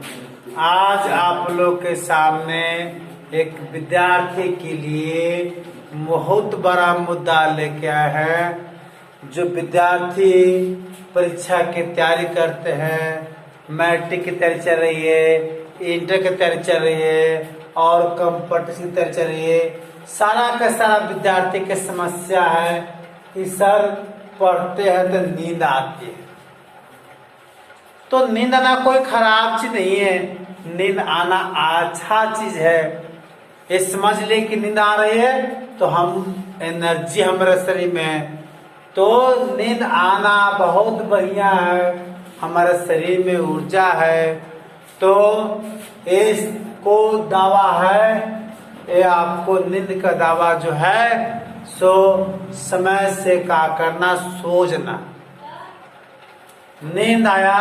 आज आप लोग के सामने एक विद्यार्थी के लिए बहुत बड़ा मुद्दा लेके आए हैं। जो विद्यार्थी परीक्षा की तैयारी करते हैं, मैट्रिक की तैयारी चल रही है, इंटर की तैयारी चल रही है और कंपटीशन की तैयारी चल रही है, सारा का सारा विद्यार्थी की समस्या है कि सर पढ़ते हैं तो नींद आती है। तो नींद आना कोई खराब चीज नहीं है, नींद आना अच्छा चीज है। ये समझ ले कि नींद आ रही है तो हम एनर्जी हमारे शरीर में है, तो नींद आना बहुत बढ़िया है, हमारे शरीर में ऊर्जा है। तो इसको दावा है, ये आपको नींद का दावा जो है सो समय से क्या करना, सो जाना। नींद आया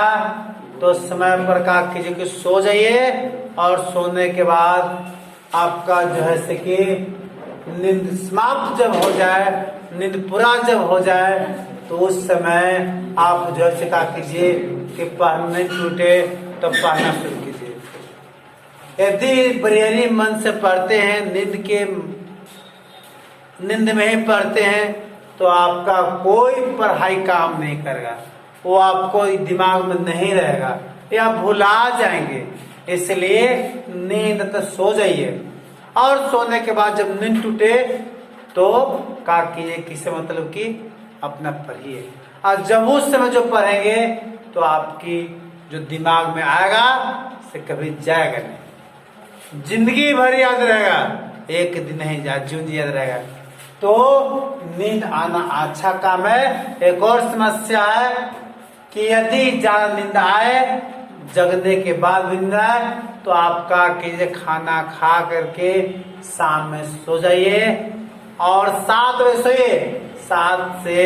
तो समय पर क्या कीजिए कि सो जाइए, और सोने के बाद आपका जो है से कि नींद समाप्त जब हो जाए, नींद पूरा जब हो जाए तो उस समय आप जो है क्या कीजिए कि पढ़ना नहीं छूटे तो पढ़ना शुरू कीजिए। यदि बरेरी मन से पढ़ते हैं, नींद में ही पढ़ते हैं, तो आपका कोई पढ़ाई काम नहीं करेगा, वो आपको दिमाग में नहीं रहेगा या भुला जाएंगे। इसलिए नींद तो सो जाइए, और सोने के बाद जब नींद टूटे तो क्या कीजिए, किसे मतलब कि अपना पढ़िए। और जब उस समय जो पढ़ेंगे तो आपकी जो दिमाग में आएगा से कभी जाएगा नहीं, जिंदगी भर याद रहेगा, एक दिन नहीं जिंदगी याद रहेगा। तो नींद आना अच्छा काम है। एक और समस्या है कि यदि ज्यादा नींद आए, जगने के बाद भी नींद आए, तो आपका कीजिए खाना खा करके शाम में सो जाइए, और 7 बजे सोइए। 7 से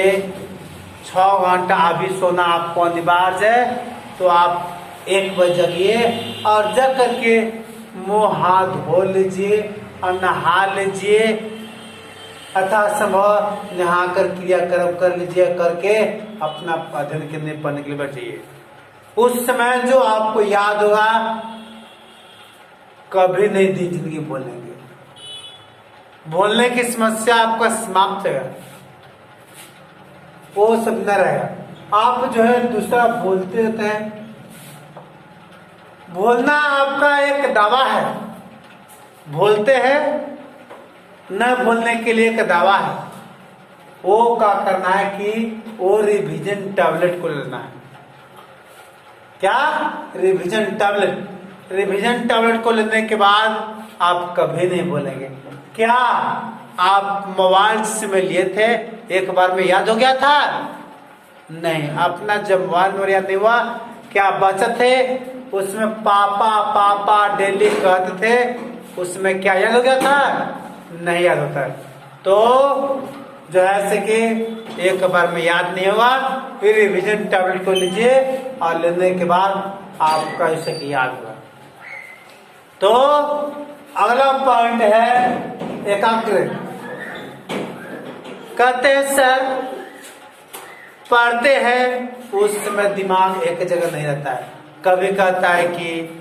6 घंटा अभी सोना आपको अनिवार्य है, तो आप 1 बजे जगिए, और जग करके मुंह हाथ धो लीजिए और नहा लीजिए, अथा संभव नहा कर क्रियाक्रम कर लीजिए, करके अपना अध्ययन करने पढ़ने के लिए बैठिए। उस समय जो आपको याद होगा, कभी नहीं दी जिंदगी बोलेंगे, बोलने की समस्या आपका समाप्त है, वो सब न रहेगा। आप जो है दूसरा बोलते रहते हैं, बोलना आपका एक दावा है, बोलते हैं, न बोलने के लिए एक दावा है। वो क्या करना है कि वो रिवीजन टैबलेट को लेना है। क्या? Revision tablet. रिवीजन टैबलेट को लेने के बाद आप कभी नहीं बोलेंगे। क्या आप मोबाइल में लिए थे, एक बार में याद हो गया था? नहीं, अपना जब मोबाइल में याद नहीं हुआ, क्या बचत थे उसमें पापा पापा डेली कहते थे, उसमें क्या याद हो गया था? नहीं याद होता है। तो जो है से कि एक बार में याद नहीं होगा, फिर रिवीजन टैबलेट को लीजिए, और लेने के बाद आपका इसे कि याद होगा। तो अगला पॉइंट है एकाग्र। कहते हैं सर पढ़ते हैं उस समय दिमाग एक जगह नहीं रहता है, कभी कहता है कि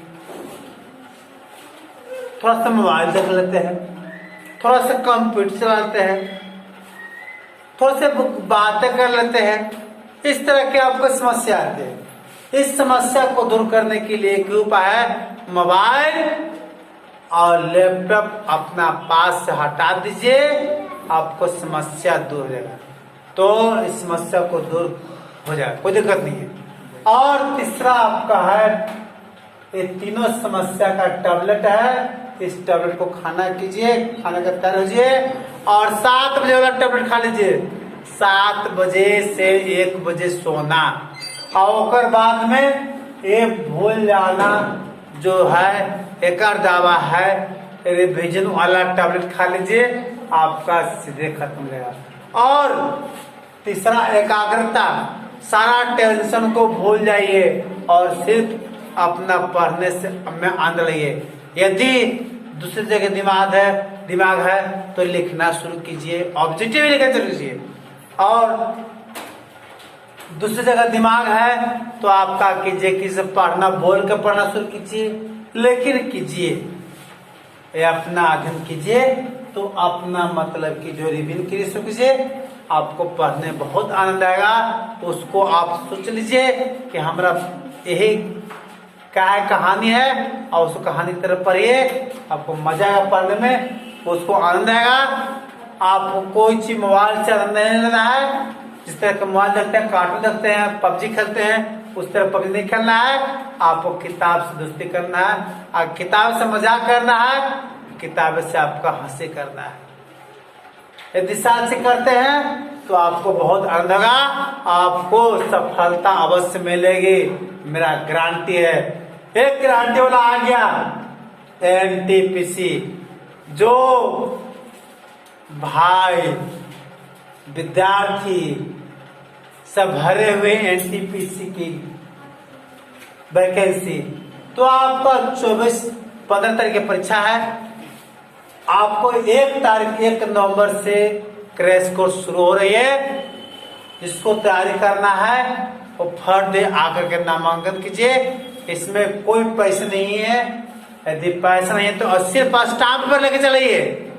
थोड़ा सा मोबाइल देख लेते हैं, थोड़ा सा कंप्यूटर चलाते हैं, थोड़ा सा बातें कर लेते हैं। इस तरह के आपको समस्या आती है। इस समस्या को दूर करने के लिए एक उपाय है, मोबाइल और लैपटॉप अपना पास से हटा दीजिए, आपको समस्या दूर हो जाएगा। तो इस समस्या को दूर हो जाएगा, कोई दिक्कत नहीं है। और तीसरा आपका है, ये तीनों समस्या का टैबलेट है, इस टैबलेट को खाना कीजिए, खाने का तैयार होजिए, और 7 बजे वाला टैबलेट खा लीजिए। 7 बजे से 1 बजे सोना, और बाद में ये भूल जाना जो है, एक दावा है, रिवीजन वाला टैबलेट खा लीजिए, आपका सीधे खत्म हो जाएगा। और तीसरा एकाग्रता, सारा टेंशन को भूल जाइए और सिर्फ अपना पढ़ने से में आनंद लीजिए। यदि दूसरी जगह दिमाग है तो लिखना शुरू कीजिए, ऑब्जेक्टिव लिखना शुरू कीजिए, और दूसरी जगह दिमाग है तो आपका कीजिए कि पढ़ना बोल कर पढ़ना शुरू कीजिए, लेकिन कीजिए ये अपना अध्ययन कीजिए तो अपना मतलब कि जो रिवीजन कीजिए शुरू कीजिए, आपको पढ़ने बहुत आनंद आएगा। तो उसको आप सोच लीजिए कि हमारा यही क्या है कहानी है, और उसको कहानी की तरफ पढ़िए, आपको मजा आएगा पढ़ने में, उसको आनंद आएगा। आपको कोई चीज मोबाइल से आनंद नहीं लेना है, जिस तरह का मोबाइल देखते हैं, कार्टून देखते हैं, पबजी खेलते हैं, उस तरह पबजी नहीं खेलना है। आपको किताब से दोस्ती करना है, और किताब से मजाक करना है, किताब से आपका हंसी करना है। यदि साथ से करते हैं तो आपको बहुत आनंद होगा, आपको सफलता अवश्य मिलेगी, मेरा गारंटी है। एक गारंटी वाला आ गया एनटीपीसी, जो भाई विद्यार्थी सब भरे हुए एनटीपीसी की वैकेंसी, तो आपका 15 तारीख की परीक्षा है। आपको 1 नवंबर से क्रैश कोर्स शुरू हो रही है, जिसको तैयारी करना है वो फर्स्ट डे आकर के नामांकन कीजिए। इसमें कोई पैसे नहीं है, यदि पैसा नहीं है तो सिर्फ स्टाम्प पर लेके चलिए,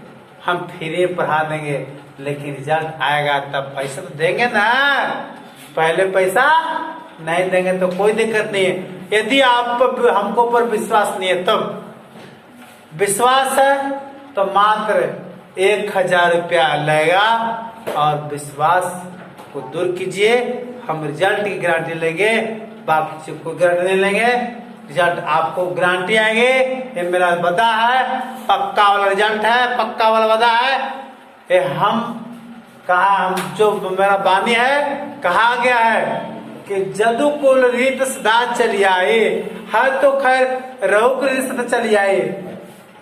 हम फ्री पढ़ा देंगे, लेकिन रिजल्ट आएगा तब पैसा तो देंगे ना, पहले पैसा नहीं देंगे तो कोई दिक्कत नहीं है। यदि आप हमको पर विश्वास नहीं है, तब विश्वास है तो मात्र 1000 रुपया लगेगा, और विश्वास को दूर कीजिए। हम रिजल्ट की गारंटी लेंगे, बाकी को गारंटी नहीं लेंगे, रिजल्ट आपको गारंटी आएंगे। ये मेरा वादा है, पक्का वाला रिजल्ट है, पक्का वाला वादा है। ये हम जो मेरा वाणी है, कहा गया है कि जदु कुल रीत सदा चली आए, है तो खैर रहु कुल रीत सदा चली आए,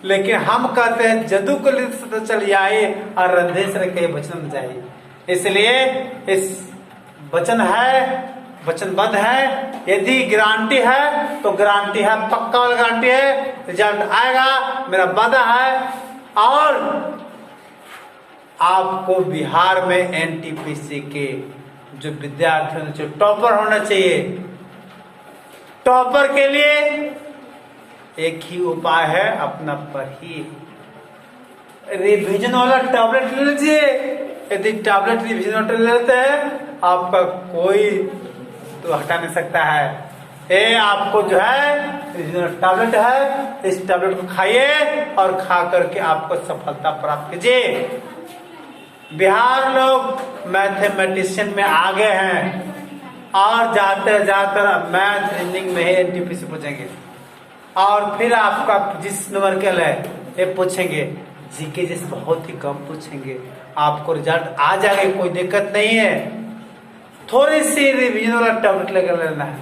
लेकिन हम कहते हैं जदु कुल रीत सदा चली आए और रंधेश्वर के वचन जाए। इसलिए इस वचन है, वचनबद्ध है। यदि गारंटी है तो गारंटी है, पक्का वाला गारंटी है, रिजल्ट आएगा, मेरा वादा है। और आपको बिहार में एनटीपीसी के जो विद्यार्थी जो टॉपर होना चाहिए, टॉपर के लिए एक ही उपाय है, अपना पढ़िए, रिवीजन वाला टैबलेट ले लीजिए। यदि टैबलेट रिवीजन वाला लेते हैं, आपका कोई तो हटा नहीं सकता है। ये आपको जो है रिवीजन टैबलेट है, इस टैबलेट को खाइए और खा करके आपको सफलता प्राप्त कीजिए। बिहार लोग मैथमेटिशियन में आगे हैं, और जाते जाते मैथ रीजनिंग में ही एनटीपीसी पूछेंगे, और फिर आपका जिस नंबर के लिए ये पूछेंगे, जीके जैसे बहुत ही कम पूछेंगे, आपको रिजल्ट आ जाएगा, कोई दिक्कत नहीं है। थोड़ी सी रिवीजन वाला टैबलेट लेकर लेना है,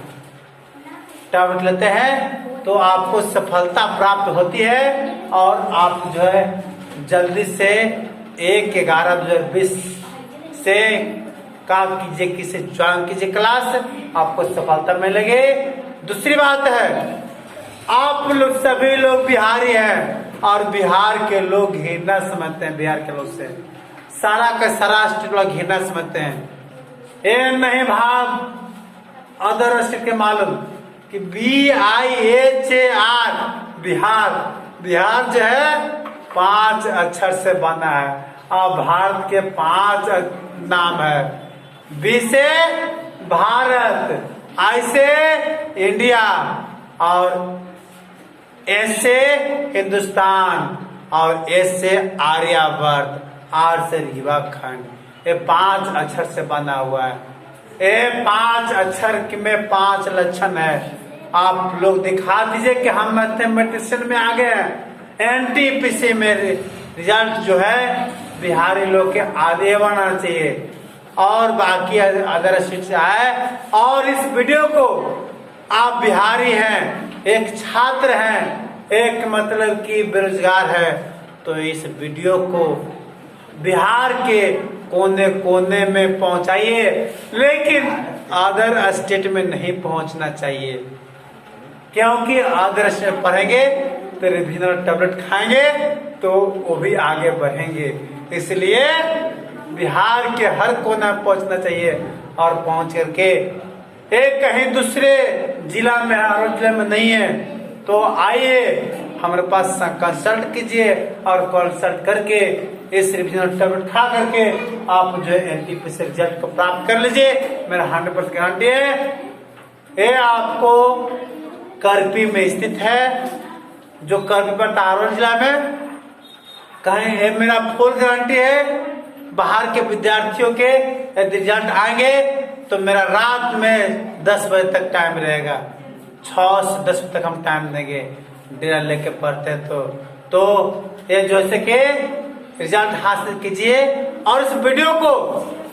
टैबलेट लेते हैं तो आपको सफलता प्राप्त होती है, और आप जो है जल्दी से 1/11/2020 से का कीजिए, किसे ज्वाइन कीजिए क्लास, आपको सफलता मिलेगी। दूसरी बात है, आप लोग सभी लोग बिहारी हैं, और बिहार के लोग घृणा समझते हैं, बिहार के लोग से सारा का सारा स्टेट लोग घृणा समझते हैं। ये नहीं भाव अदर स्टेट के मालूम कि BIHAR बिहार, बिहार जो है 5 अक्षर से बना है, और भारत के 5 नाम है। B से भारत, I से इंडिया, और S से हिंदुस्तान, और S से आर्यवर्त, R से रीवा खंड। ये 5 अक्षर से बना हुआ है। ये 5 अक्षर में 5 लक्षण है। आप लोग दिखा दीजिए कि हम मैथमेटिशियन में आगे हैं। एनटीपीसी में रिजल्ट जो है बिहारी लोग के आगे बढ़ना चाहिए, और बाकी अदर स्टेट से आए। और इस वीडियो को आप बिहारी हैं, एक छात्र हैं, एक मतलब कि बेरोजगार है, तो इस वीडियो को बिहार के कोने कोने में पहुंचाइए, लेकिन अदर स्टेट में नहीं पहुंचना चाहिए, क्योंकि अदर स्टेट पढ़ेंगे तो रिवीजन टैबलेट खाएंगे तो वो भी आगे बढ़ेंगे। इसलिए बिहार के हर कोना पहुंचना चाहिए। और पहुंच करके एक कहीं दूसरे जिला में और जिले में नहीं है तो आइए हमारे पास कंसल्ट कीजिए और कंसल्ट करके इस रिविजनल टैबलेट खा करके आप जो है एनटीपीसी रिजल्ट को प्राप्त कर लीजिए। मेरा 100% गारंटी है। ये आपको करपी में स्थित है, जो करपी पर टारोन जिला में कहीं है। मेरा फुल गारंटी है बाहर के विद्यार्थियों के यदि रिजल्ट आएंगे तो मेरा रात में 10 बजे तक टाइम रहेगा। 6 से 10 बजे तक हम टाइम देंगे डेरा लेके पढ़ते हैं तो ये जैसे कि रिजल्ट हासिल कीजिए और इस वीडियो को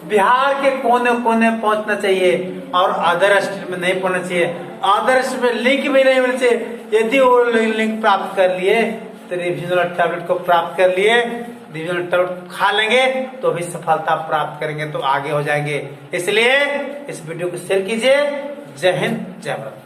बिहार के कोने कोने पहुंचना चाहिए और अदर स्टेट में नहीं पहुंचना चाहिए। अदर स्टेट में लिंक भी नहीं मिलना चाहिए। यदि वो लिंक प्राप्त कर लिए तो रिविजनल टैबलेट को प्राप्त कर लिए, रिविजनल टैबलेट खा लेंगे तो भी सफलता प्राप्त करेंगे तो आगे हो जाएंगे। इसलिए इस वीडियो को शेयर कीजिए। जय हिंद, जय भारत।